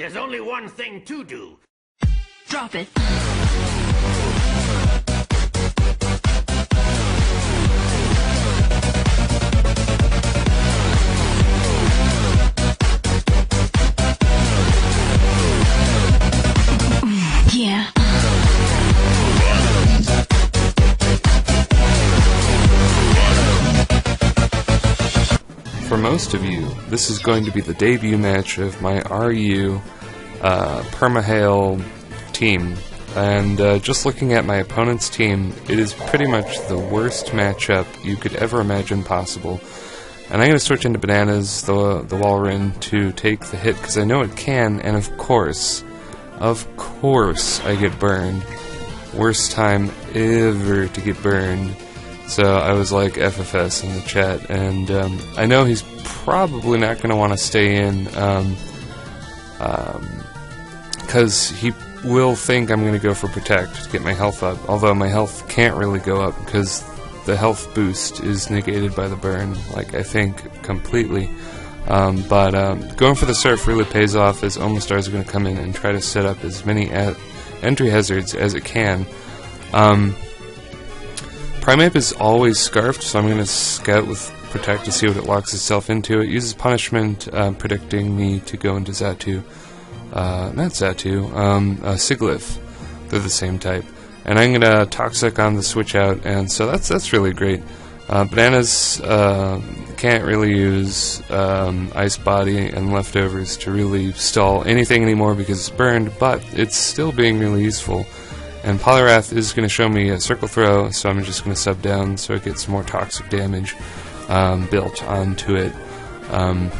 There's only one thing to do. Drop it. Yeah. For most of you, this is going to be the debut match of my RU Permahail team. And just looking at my opponent's team, it is pretty much the worst matchup you could ever imagine possible. And I'm going to switch into Bananas, the Walrus, to take the hit, because I know it can, and of course, I get burned. Worst time ever to get burned. So I was like FFS in the chat, and I know he's probably not going to want to stay in, because he will think I'm going to go for Protect to get my health up, although my health can't really go up because the health boost is negated by the burn, like I think completely. But going for the Surf really pays off, as Omastar is going to come in and try to set up as many entry hazards as it can. Primeape is always Scarfed, so I'm going to scout with Protect to see what it locks itself into. It uses Punishment, predicting me to go into Xatu. Not Xatu, Siglif. They're the same type. And I'm going to Toxic on the switch out, and so that's really great. Bananas can't really use Ice Body and Leftovers to really stall anything anymore because it's burned, but it's still being really useful. And Poliwrath is going to show me a Circle Throw, so I'm just going to sub down so it gets more toxic damage built onto it. And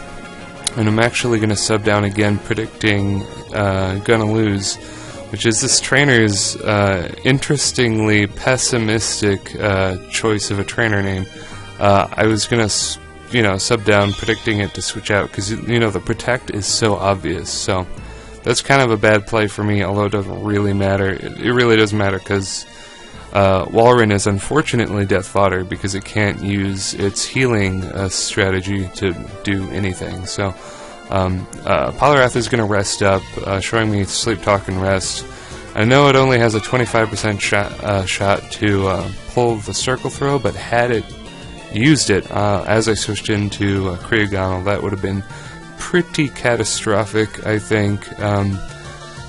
I'm actually going to sub down again, predicting Gonna Lose, which is this trainer's interestingly pessimistic choice of a trainer name. I was going to, sub down, predicting it to switch out, because, the Protect is so obvious, so that's kind of a bad play for me, although it doesn't really matter. It really doesn't matter, because Walrein is unfortunately death fodder, because it can't use its healing strategy to do anything. So Poliwrath is going to rest up, showing me Sleep, Talk, and Rest. I know it only has a 25% shot to pull the Circle Throw, but had it used it as I switched into Kriagonal, that would have been pretty catastrophic, I think.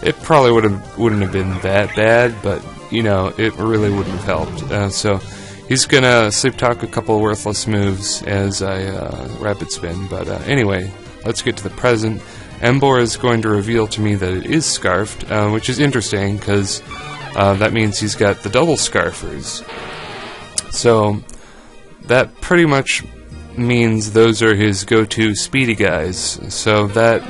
It probably wouldn't have been that bad, but it really wouldn't have helped. So he's gonna Sleep Talk a couple of worthless moves as I Rapid Spin. But anyway, let's get to the present. Emboar is going to reveal to me that it is Scarfed, which is interesting because that means he's got the double Scarfers. So that pretty much means those are his go-to speedy guys. So that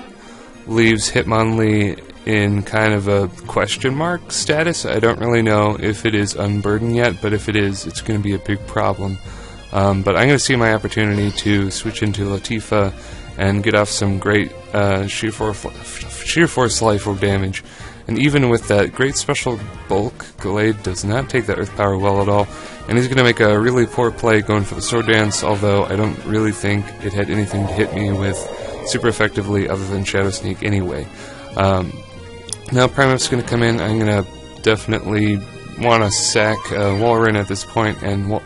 leaves Hitmonlee in kind of a question mark status. I don't really know if it is unburdened yet, but if it is, it's going to be a big problem. But I'm going to see my opportunity to switch into Latifa and get off some great sheer force life orb damage. And even with that, great special bulk Glade does not take that Earth Power well at all. And he's going to make a really poor play going for the Sword Dance, although I don't really think it had anything to hit me with super effectively other than Shadow Sneak anyway. Now Primeape's going to come in. I'm going to definitely want to sack Walrein at this point, and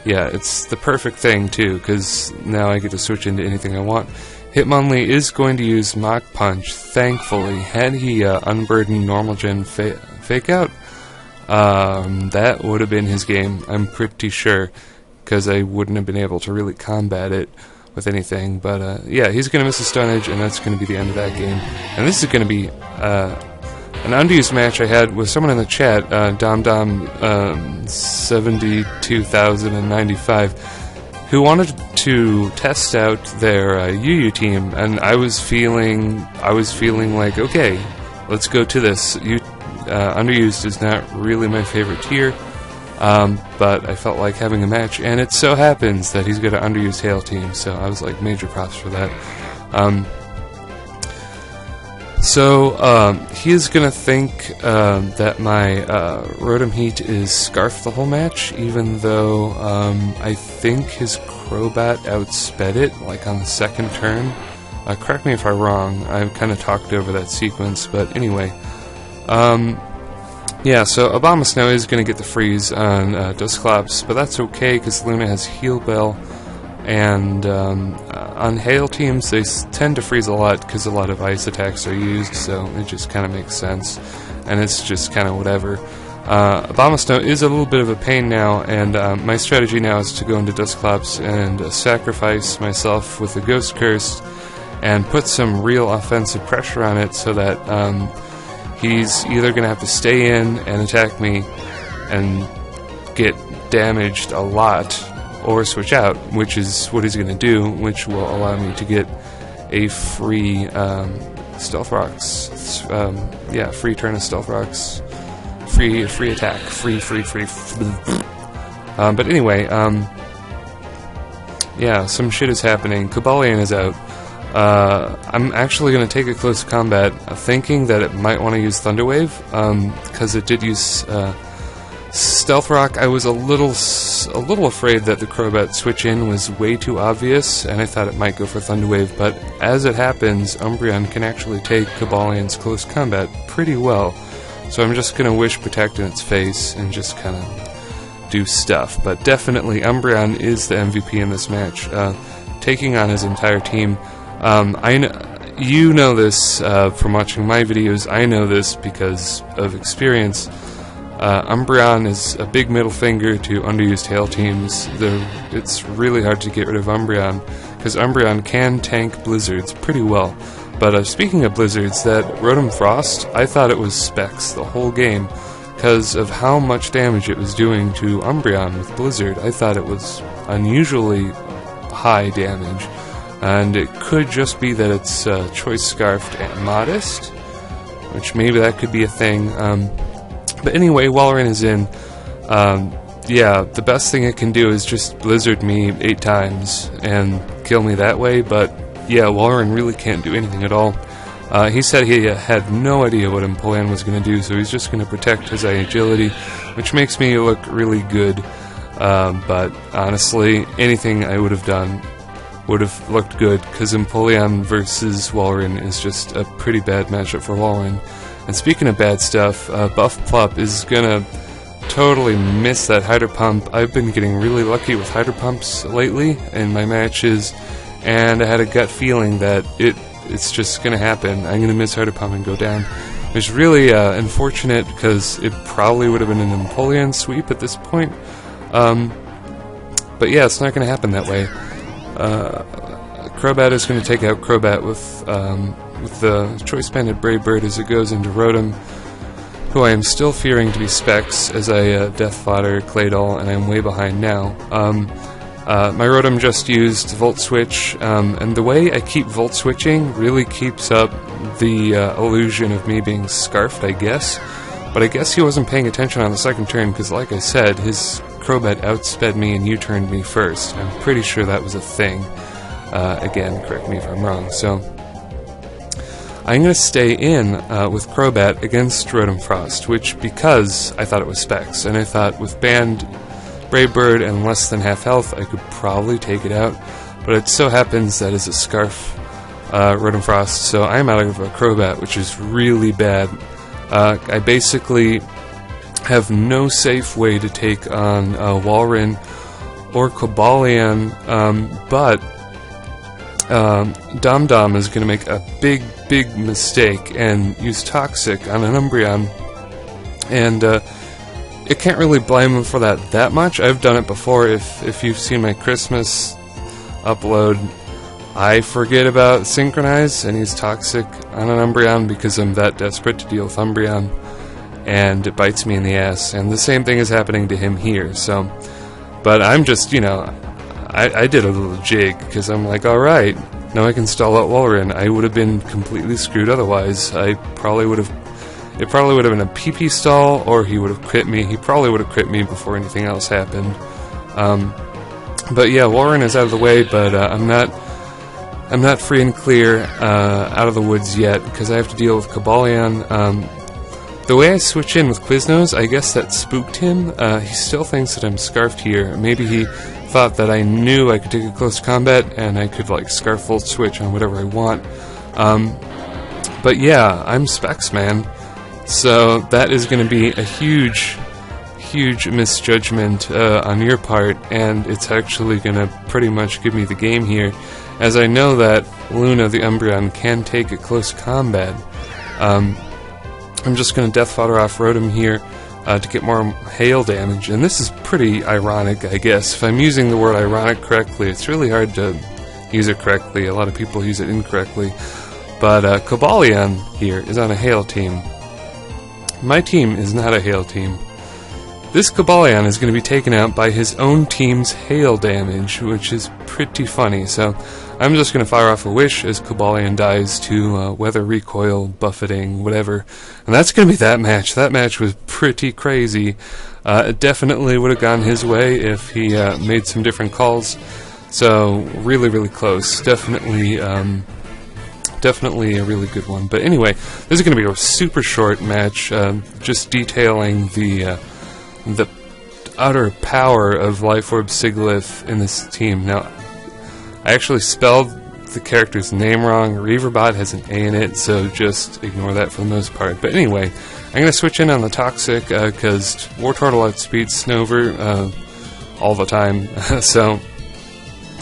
yeah, it's the perfect thing too, because now I get to switch into anything I want. Hitmonlee is going to use Mach Punch, thankfully. Had he unburdened Normal Gen Fake Out, that would have been his game, I'm pretty sure, because I wouldn't have been able to really combat it with anything. But yeah, he's going to miss a Stun Edge, and that's going to be the end of that game. And this is going to be an unused match I had with someone in the chat, DomDom72095, who wanted to test out their UU team, and I was feeling like, okay, let's go to this. Underused is not really my favorite tier, but I felt like having a match, and it so happens that he's got an underused Hail team, so I was like, major props for that. So he is going to think that my Rotom Heat is Scarf the whole match, even though I think his Crobat outsped it, like on the second turn. Correct me if I'm wrong. I've kind of talked over that sequence, but anyway. Yeah, so Abomasnow is going to get the freeze on Dusclops, but that's okay because Luna has Heal Bell, and on Hail teams they tend to freeze a lot because a lot of ice attacks are used, so it just kind of makes sense, and it's just kind of whatever. Abomasnow is a little bit of a pain now, and my strategy now is to go into Dusclops and sacrifice myself with the Ghost Curse and put some real offensive pressure on it so that he's either going to have to stay in and attack me and get damaged a lot, or switch out, which is what he's going to do, which will allow me to get a free Stealth Rocks. Yeah, free turn of Stealth Rocks. Free attack. Free. But anyway, yeah, some shit is happening. Cobalion is out. I'm actually going to take a close combat, thinking that it might want to use Thunder Wave, because it did use Stealth Rock. I was a little afraid that the Crobat switch in was way too obvious, and I thought it might go for Thunder Wave, but as it happens, Umbreon can actually take Cobalion's close combat pretty well. So I'm just going to Wish Protect in its face and just kind of do stuff. But definitely Umbreon is the MVP in this match, taking on his entire team. You know this from watching my videos. I know this because of experience. Umbreon is a big middle finger to underused Hail teams. It's really hard to get rid of Umbreon, because Umbreon can tank Blizzards pretty well. But speaking of Blizzards, that Rotom Frost, I thought it was Specs the whole game, because of how much damage it was doing to Umbreon with Blizzard. I thought it was unusually high damage. And it could just be that it's Choice Scarfed and Modest, which maybe that could be a thing. But anyway, Walrein is in. Yeah, the best thing it can do is just Blizzard me 8 times and kill me that way, but yeah, Walrein really can't do anything at all. He said he had no idea what Empoleon was going to do, so he's just going to protect his agility, which makes me look really good. But honestly, anything I would have done would have looked good, because Empoleon versus Walrein is just a pretty bad matchup for Walrein. And speaking of bad stuff, Buff Plup is gonna totally miss that Hydro Pump. I've been getting really lucky with Hydro Pumps lately in my matches, and I had a gut feeling that it's just gonna happen. I'm gonna miss Hydro Pump and go down. It's really unfortunate, because it probably would have been an Empoleon sweep at this point. But yeah, it's not gonna happen that way. Crobat is going to take out Crobat with the Choice Banded Brave Bird as it goes into Rotom, who I am still fearing to be Specs, as I Death Fodder Claydol, and I'm way behind now. My Rotom just used Volt Switch, and the way I keep Volt Switching really keeps up the illusion of me being Scarfed, I guess. But I guess he wasn't paying attention on the second turn, because like I said, his Crobat outsped me and U-turned me first. I'm pretty sure that was a thing. Again, correct me if I'm wrong. So I'm going to stay in with Crobat against Rotom Frost, which, because I thought it was Specs, and I thought with Banned Brave Bird and less than half health, I could probably take it out. But it so happens that it's a Scarf Rotom Frost, so I'm out of a Crobat, which is really bad. I basically have no safe way to take on Walrein or Cobalion, but Dom Dom is going to make a big mistake and use Toxic on an Umbreon, and it can't really blame him for that much. I've done it before. If you've seen my Christmas upload, I forget about Synchronize and use Toxic on an Umbreon because I'm that desperate to deal with Umbreon, and it bites me in the ass, and the same thing is happening to him here. So, but I'm just, I did a little jig, because I'm like, alright, now I can stall out Walrein. I would have been completely screwed otherwise. It probably would have been a PP stall, or he would have crit me. He probably would have crit me before anything else happened. But yeah, Walrein is out of the way, but I'm not free and clear out of the woods yet, because I have to deal with Cobalion. The way I switch in with Quiznos, I guess that spooked him. He still thinks that I'm Scarfed here. Maybe he thought that I knew I could take a close combat and I could like scarf full switch on whatever I want. But yeah, I'm Specs, man. So that is going to be a huge misjudgment on your part, and it's actually going to pretty much give me the game here, as I know that Luna the Umbreon can take a close combat. I'm just going to Death Fodder off-road him here to get more hail damage, and this is pretty ironic, I guess. If I'm using the word ironic correctly, it's really hard to use it correctly. A lot of people use it incorrectly. But Cobalion here is on a hail team. My team is not a hail team. This Cobalion is going to be taken out by his own team's hail damage, which is pretty funny. So I'm just going to fire off a wish as Cobalion dies to weather recoil, buffeting, whatever. And that's going to be that match. That match was pretty crazy. It definitely would have gone his way if he made some different calls. So really close. Definitely a really good one. But anyway, this is going to be a super short match, just detailing the utter power of Life Orb Sigilyph in this team. Now, I actually spelled the character's name wrong. Reaverbot has an A in it, so just ignore that for the most part. But anyway, I'm going to switch in on the Toxic, because Wartortle outspeeds Snover all the time. So,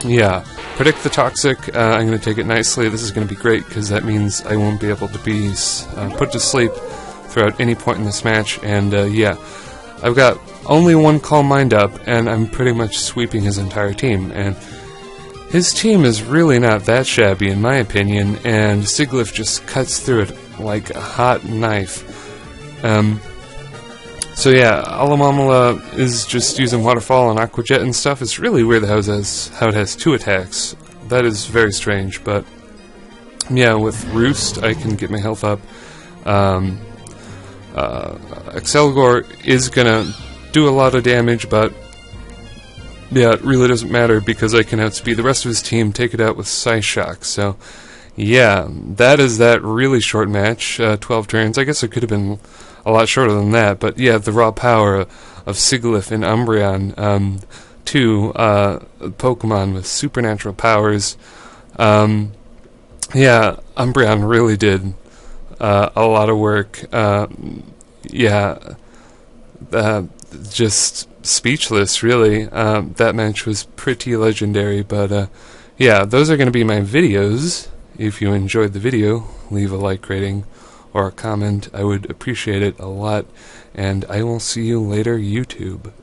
yeah. Predict the Toxic. I'm going to take it nicely. This is going to be great, because that means I won't be able to be put to sleep throughout any point in this match. And, yeah. I've got only one Calm Mind up, and I'm pretty much sweeping his entire team. And his team is really not that shabby, in my opinion, and Sigilyph just cuts through it like a hot knife. So yeah, Alamamala is just using Waterfall and Aqua Jet and stuff. It's really weird how it has two attacks. That is very strange, but yeah, with Roost, I can get my health up. Excelgor is gonna do a lot of damage, but yeah, it really doesn't matter because I can outspeed the rest of his team, take it out with Psyshock. So yeah, that is that really short match, 12 turns. I guess it could have been a lot shorter than that, but yeah, the raw power of Sigilyph and Umbreon, two Pokemon with supernatural powers. Yeah, Umbreon really did a lot of work. Yeah, just speechless, really. That match was pretty legendary, but yeah, those are going to be my videos. If you enjoyed the video, leave a like rating or a comment. I would appreciate it a lot, and I will see you later, YouTube.